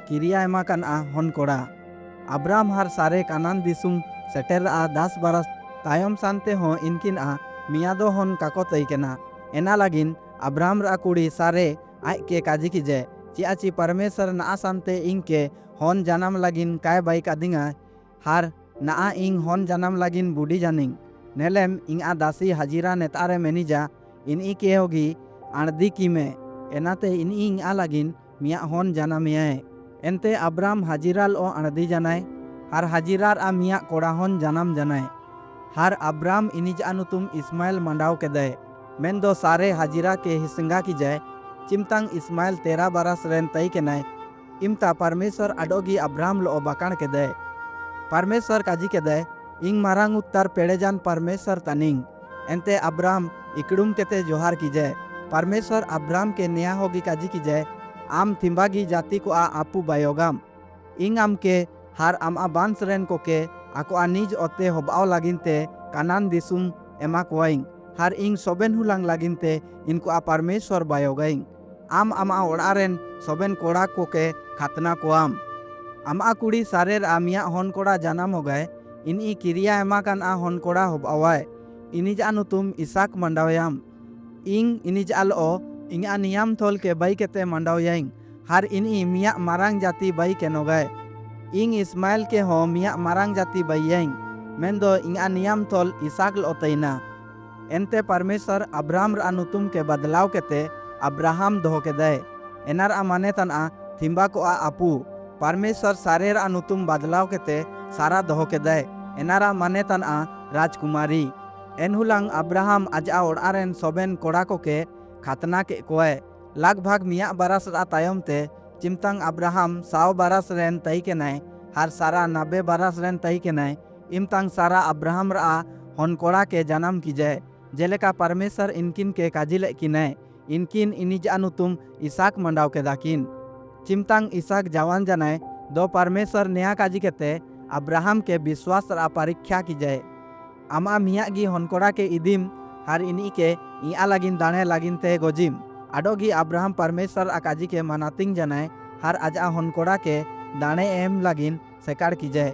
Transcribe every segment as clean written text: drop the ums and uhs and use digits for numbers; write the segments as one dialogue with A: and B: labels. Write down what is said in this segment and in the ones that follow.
A: किरिया एमाकाना हन कोड़ा। अब्राम हार सारे कानान दिसुम सेटेर 10 बरस तायम सानते हो इनकिन मिया दो हन काको तईकेना। एना लगिन अब्राम रा कुड़ी सारे आज के काजी की जय चियाची परमेश्वर ना सानते इनके हन जन्म लगिन काय बाई कादिंगा हार ना इंग हन जन्म लगिन बुडी जानिंग नेलेम इंग दासी हजीरा नेतारे मेनिजा इन के होगी आड़दी की में एनाते इन इंग लगिन मिया हन जन्म एनते अब्राम हजीराल ओ आड़दी जानाय हार हजीरार मिया कोड़ा हन जन्म जानाय हार अब्राम इनिज अनुतुम इस्माइल मंडाव के दे मेन दो सारे हजीरा के हिसंगा की जाय चिमतांग इस्माइल 13 बरस रेन तई के नाय इमता परमेश्वर अडोगी अब्राम लो बाकाण के दे परमेश्वर काजी के दे इंग मारांग उत्तर पेड़ेजान परमेश्वर तनिंग एनते अब्राम इकड़ुम केते जोहार की जाय परमेश्वर अब्राम के नया होगी काजी की जाय आम थिम्बागी जाति को आपू बायोगाम इंग आम के हार आम बांस रेन को के आको निज ओते होबाव लागिनते कानान दिसुम एमा कोइंग हार इंग सोबेन हुलांग लागिनते इनको परमेश्वर बायोगाइंग आम आमा ओड़ारेन सोबेन कोड़ा को के खातना कोआम आमा कुड़ी सारेर आमिया हन कोड़ा जन्म हो गए इनी किरिया एमाकान हन कोड़ा होबावाय इनिज अनुतुम इसाक मंडावयाम इंग इनिज आलो इंग नियम थोल के बाई केते मंडावयाइंग हार इनी मिया मारांग जाति बाई के नोगाय इंग इस्माइल के हो मिया मारांग जाति बाईयंग मेंदो इंग नियम थोल इसाक लोतैना एनते परमेश्वर अब्राम रा अनुतुम के बदलाव केते अब्राहम दोहो के दे एनार माने तना थिम्बा को आपू परमेश्वर सारे रा अनुतुम बदलाव केते सारा दोहो के दे एनारा माने तना राजकुमारी एनहुलांग अब्राहम आजा ओड़ारेन सोबेन कोड़ा को के खातना के कोए लगभग मिया बरस रा तायम ते चिमतांग अब्राहम 100 बरस रेन तई के नाय हार सारा 90 बरस रेन तई के नाय इमतांग सारा अब्राहम रा हन कोड़ा के जन्म की जाय जेलेका परमेश्वर इनकिन के काजिले की नाय इनकिन इनिज अनुतुम इसाक मंडाव के दाकिन चिमतांग इसाक जवान जनाय दो परमेश्वर नया काजी केते अब्राहम के विश्वास रा परीक्षा की जाय आमा मिया गी हनकोड़ा के इदिम हार इनी के इया लागिन दाणे लागिन ते गोजिम आडोगी अब्राहम परमेश्वर आकाजी के मनातिंग जनाय हार आजा हनकोड़ा के दाणे एम लागिन सेकार की जाय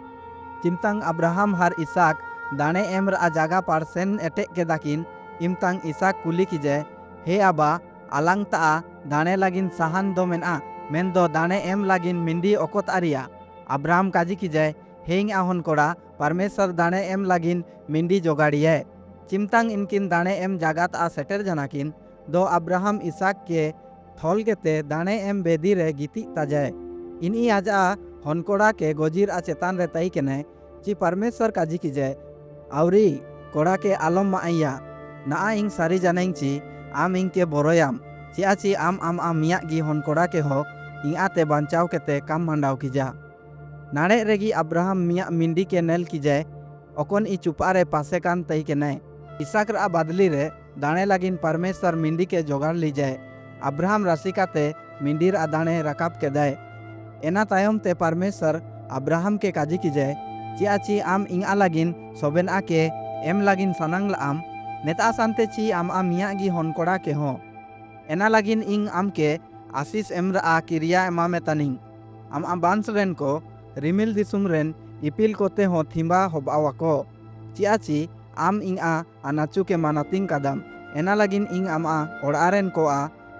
A: चिमतांग अब्राहम हार इसाक दाणे एम रा जागा पारसेन एटे के दाकिन इमतांग इसाक कुली की जाय हे आबा आलांग ता दाणे लागिन साहान दो मेना मेन दो दाणे एम लागिन मिंडी ओकोत आरिया अब्राहम काजी की जाय हेंग आहन कोड़ा परमेश्वर दाणे एम लागिन मिंडी जोगाड़िये चिमतांग इनकिन दाणे एम जागात सेटर जनाकिन दो अब्राहम इसाक के थोल केते दाणे एम बेदी रे गिति ताजाय इनी आजा हनकोड़ा के गोजीर चेतान रे तई केने ची परमेश्वर काजी की जाय आवरी कोड़ा के आलम माइया ना इंग सारी जानाइंग ची आम इंग के बोरोयाम चियाची आम मिया गी हनकोड़ा के हो इंगाते बांचाव केते काम मंडाव की जा नाड़े रेगी अब्राहम मिया मिंडी के नेल की जाय ओकन ई चुपारे पासे कान तई के नय इसाक रा बदली रे दाणे लागिन परमेश्वर मिंडी के जोगाड़ ली जाए अब्राहम राशिकाते मिंडी रा दाणे रकाब के दाय एना तायम ते परमेश्वर अब्राहम के काजी की जाय चियाची आम इंगा लागिन सोबेन आके एम लागिन सनांग आम नेता सानते ची आम मिया गी हनकोड़ा के हो एना लागिन इंग आम के आशीष एम रा किरिया एमामे तनिंग आम बांस रेन को रिमिल दिसुम रेन इपिल कोते हो थिम्बा होबावाको चियाची आम इंगा अनाचू के मानातिंग कदम एना लागिन इंग आमा ओड़ारेन को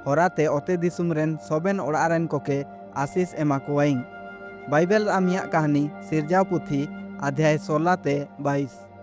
A: होराते ओते दिसुम रेन सोबेन ओड़ारेन को के आशीष एमा कोइंग बाइबल आमिया कहानी सिरजाव पुथी अध्याय 16 ते 22।